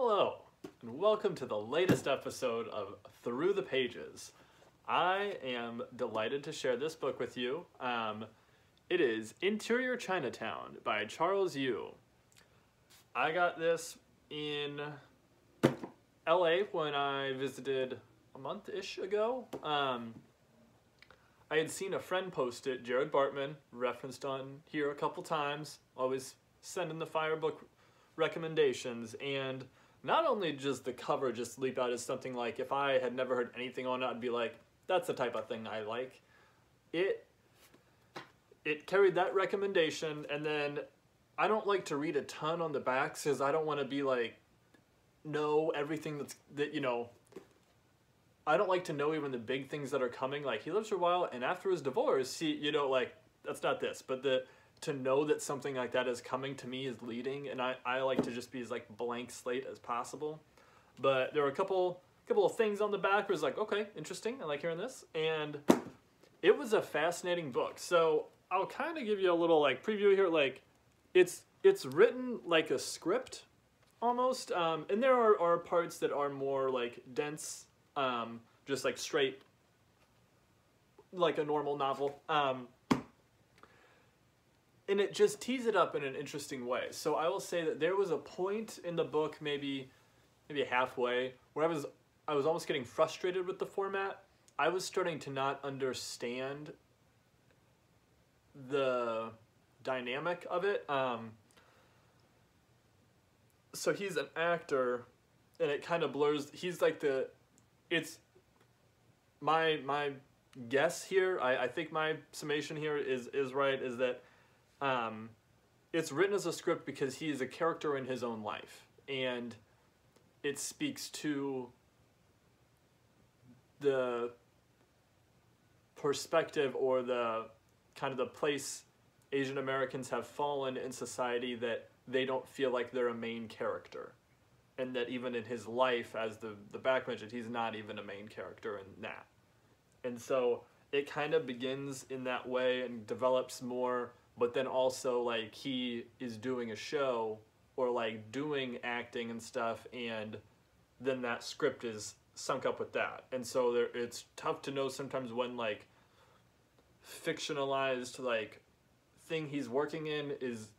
Hello, and welcome to the latest episode of Through the Pages. I am delighted to share this book with you. It is Interior Chinatown by Charles Yu. I got this in LA when I visited a month-ish ago. I had seen a friend post it, Jared Bartman, referenced on here a couple times, always sending the fire book recommendations, and not only does the cover just leap out as something like, if I had never heard anything on it, I'd be like, that's the type of thing I like. It carried that recommendation, and then I don't like to read a ton on the backs because I don't want to be like, know everything I don't like to know even the big things that are coming. Like, he lives for a while, and after his divorce, like, that's not this, but to know that something like that is coming to me is leading, and I like to just be as like blank slate as possible. But there were a couple of things on the back where it's like, okay, interesting, I like hearing this, and it was a fascinating book. So I'll kind of give you a little like preview here. Like, it's written like a script almost, and there are parts that are more like dense, just like straight like a normal novel. And it just tees it up in an interesting way. So I will say that there was a point in the book, maybe halfway, where I was almost getting frustrated with the format. I was starting to not understand the dynamic of it. So he's an actor, and it kind of blurs. He's like it's my guess here. I think my summation here is right. Is that it's written as a script because he is a character in his own life, and it speaks to the perspective or the kind of the place Asian Americans have fallen in society, that they don't feel like they're a main character, and that even in his life, as the back mentioned, he's not even a main character in that. And so it kind of begins in that way and develops more. But then also, like, he is doing a show or like doing acting and stuff, and then that script is sunk up with that. And so it's tough to know sometimes when like fictionalized like thing he's working in is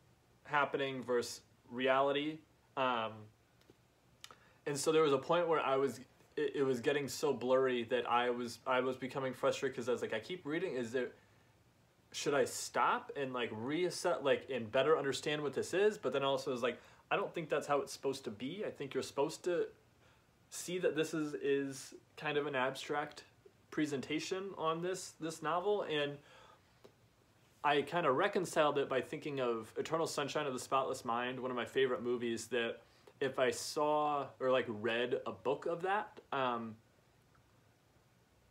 happening versus reality. And so there was a point where it was getting so blurry that I was becoming frustrated, because I was like, I keep reading, should I stop and like reassess, like, and better understand what this is? But then also is like, I don't think that's how it's supposed to be. I think you're supposed to see that this is kind of an abstract presentation on this novel. And I kind of reconciled it by thinking of Eternal Sunshine of the Spotless Mind, one of my favorite movies, that if I saw or like read a book of that,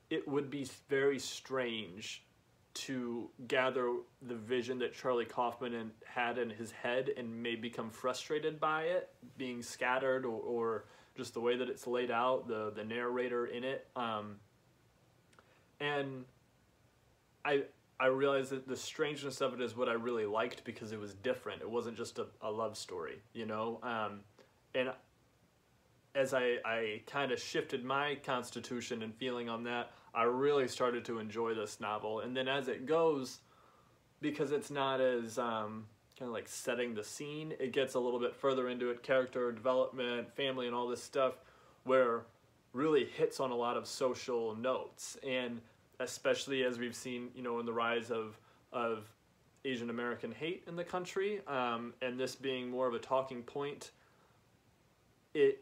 it would be very strange to gather the vision that Charlie Kaufman had in his head and may become frustrated by it being scattered, or just the way that it's laid out, the narrator in it. And I realized that the strangeness of it is what I really liked, because it was different. It wasn't just a love story, you know? And as I kind of shifted my constitution and feeling on that, I really started to enjoy this novel. And then as it goes, because it's not as kind of like setting the scene, it gets a little bit further into it, character development, family, and all this stuff, where really hits on a lot of social notes. And especially as we've seen, you know, in the rise of Asian American hate in the country, and this being more of a talking point, it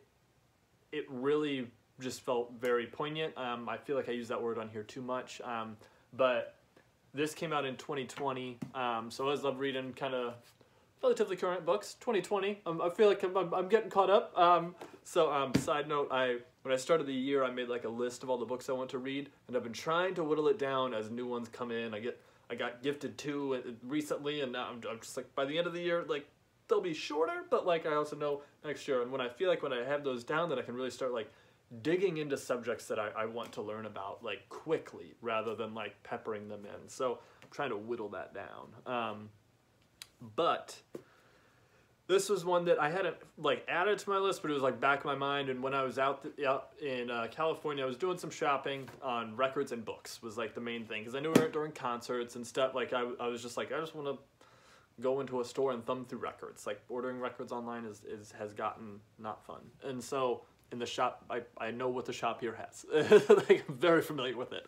really just felt very poignant. I feel like I use that word on here too much, but this came out in 2020, so I always love reading kind of relatively current books. 2020, I feel like I'm getting caught up. Side note, when I started the year, I made like a list of all the books I want to read, and I've been trying to whittle it down as new ones come in. I got gifted 2 recently, and now I'm just like, by the end of the year, like, they'll be shorter, but like I also know next year, and when I feel like when I have those down, that I can really start like digging into subjects that I want to learn about like quickly, rather than like peppering them in. So I'm trying to whittle that down. But this was one that I hadn't like added to my list, but it was like back of my mind. And when I was out in California, I was doing some shopping on records and books was like the main thing, because I knew we were during concerts and stuff. Like I was just like, I just want to go into a store and thumb through records. Like ordering records online has gotten not fun. And so in the shop, I know what the shop here has. Like, I'm very familiar with it.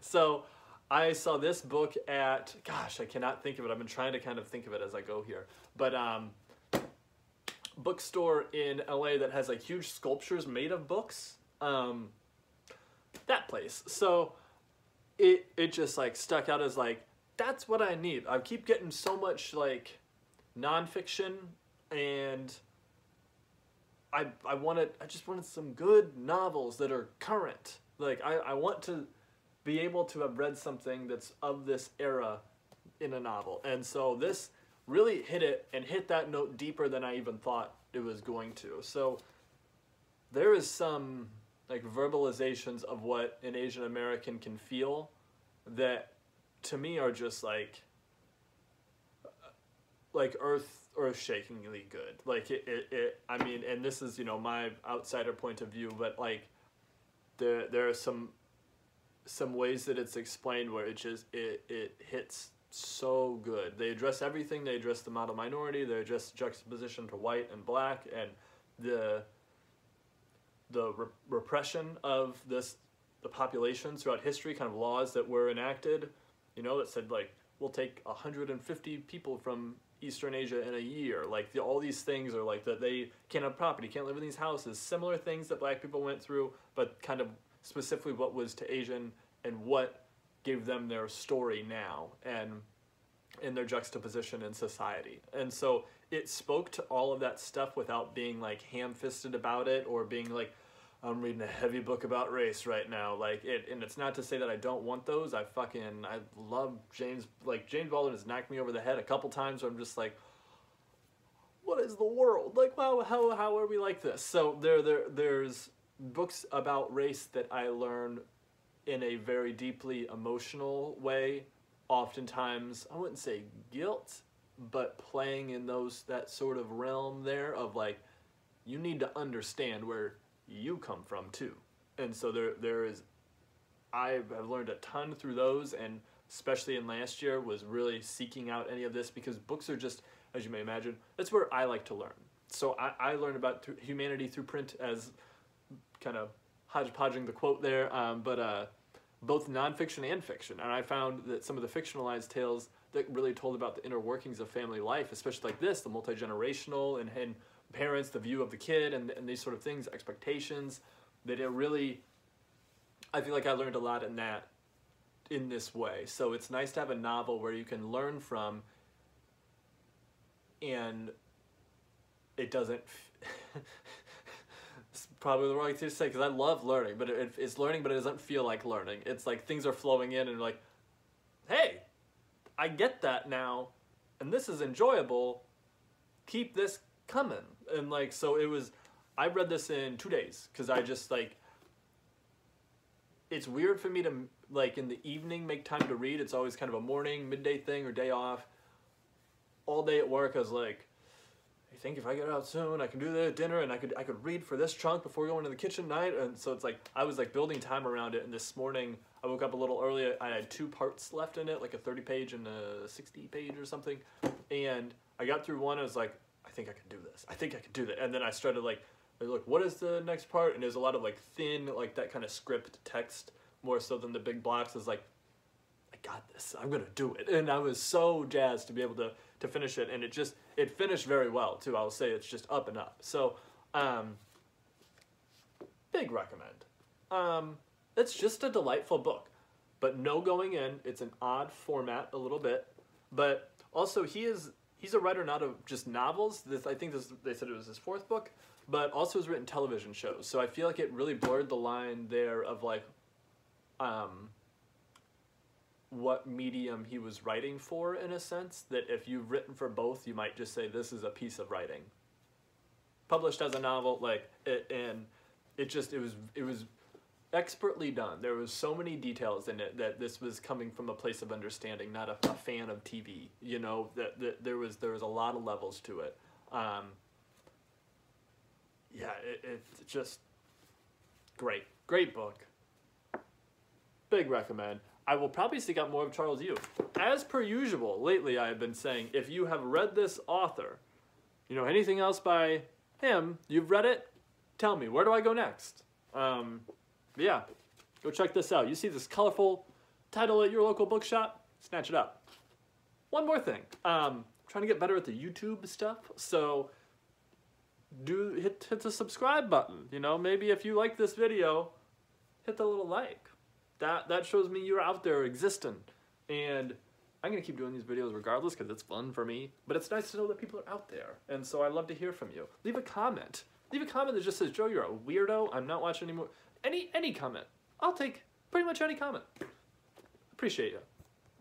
So I saw this book at, gosh, I cannot think of it. I've been trying to kind of think of it as I go here. But bookstore in LA that has like huge sculptures made of books. That place. So it just like stuck out as like, that's what I need. I keep getting so much like nonfiction, and I just wanted some good novels that are current. Like I want to be able to have read something that's of this era in a novel. And so this really hit it, and hit that note deeper than I even thought it was going to. So there is some like verbalizations of what an Asian American can feel that to me are just like earth-shakingly good. Like it I mean, and this is, you know, my outsider point of view, but like there are some ways that it's explained where it just it hits so good. They address everything. They address the model minority. They address the juxtaposition to white and black, and the repression of the population throughout history, kind of laws that were enacted, you know, that said like, we'll take 150 people from Eastern Asia in a year. Like all these things are like that they can't have property, can't live in these houses. Similar things that black people went through, but kind of specifically what was to Asian and what gave them their story now and in their juxtaposition in society. And so it spoke to all of that stuff without being like ham-fisted about it, or being like, I'm reading a heavy book about race right now. Like and it's not to say that I don't want those. I love James Baldwin has knocked me over the head a couple times where I'm just like, what is the world? Like, wow, how are we like this? So there's books about race that I learn in a very deeply emotional way. Oftentimes, I wouldn't say guilt, but playing in that sort of realm there of like, you need to understand where you come from too. And so I have learned a ton through those, and especially in last year was really seeking out any of this, because books are just, as you may imagine, that's where I like to learn. So I learned about humanity through print, as kind of hodgepodging the quote there, but both nonfiction and fiction. And I found that some of the fictionalized tales that really told about the inner workings of family life, especially like this, the multi-generational and parents, the view of the kid, and these sort of things, expectations, that it really, I feel like I learned a lot in this way. So it's nice to have a novel where you can learn from, and it doesn't, it's probably the wrong thing to say, because I love learning, but it's learning, but it doesn't feel like learning. It's like things are flowing in, and like, hey, I get that now, and this is enjoyable, keep this coming. And like, so I read this in 2 days, because I just like, it's weird for me to like in the evening make time to read. It's always kind of a morning, midday thing, or day off. All day at work, I was like, I think if I get out soon, I can do the dinner, and I could read for this chunk before going to the kitchen night. And so it's like, I was like building time around it. And this morning, I woke up a little early. I had 2 parts left in it, like a 30-page and a 60-page or something. And I got through one. I was like, I think I can do this. I think I can do that. And then I started like, look, what is the next part? And there's a lot of like thin, like that kind of script text, more so than the big blocks. I was like, I got this. I'm going to do it. And I was so jazzed to be able to finish it. And it finished very well too. I'll say it's just up and up. So, big recommend. It's just a delightful book, but no going in. It's an odd format a little bit, but also he's a writer not of just novels. I think they said it was his 4th book, but also has written television shows. So I feel like it really blurred the line there of like, what medium he was writing for, in a sense, that if you've written for both, you might just say this is a piece of writing. Published as a novel, like, it was expertly done. There was so many details in it that this was coming from a place of understanding, not a fan of TV, you know, that there was a lot of levels to it. Yeah, it's just great book. Big recommend. I will probably seek out more of Charles Yu. As per usual, lately I have been saying, if you have read this author, you know, anything else by him, you've read it, tell me, where do I go next? Yeah, go check this out. You see this colorful title at your local bookshop, snatch it up. One more thing, trying to get better at the YouTube stuff, so hit the subscribe button. You know, maybe if you like this video, hit the little like. That shows me you're out there existing. And I'm going to keep doing these videos regardless because it's fun for me. But it's nice to know that people are out there. And so I'd love to hear from you. Leave a comment. Leave a comment that just says, Joe, you're a weirdo. I'm not watching anymore. Any comment. I'll take pretty much any comment. Appreciate you.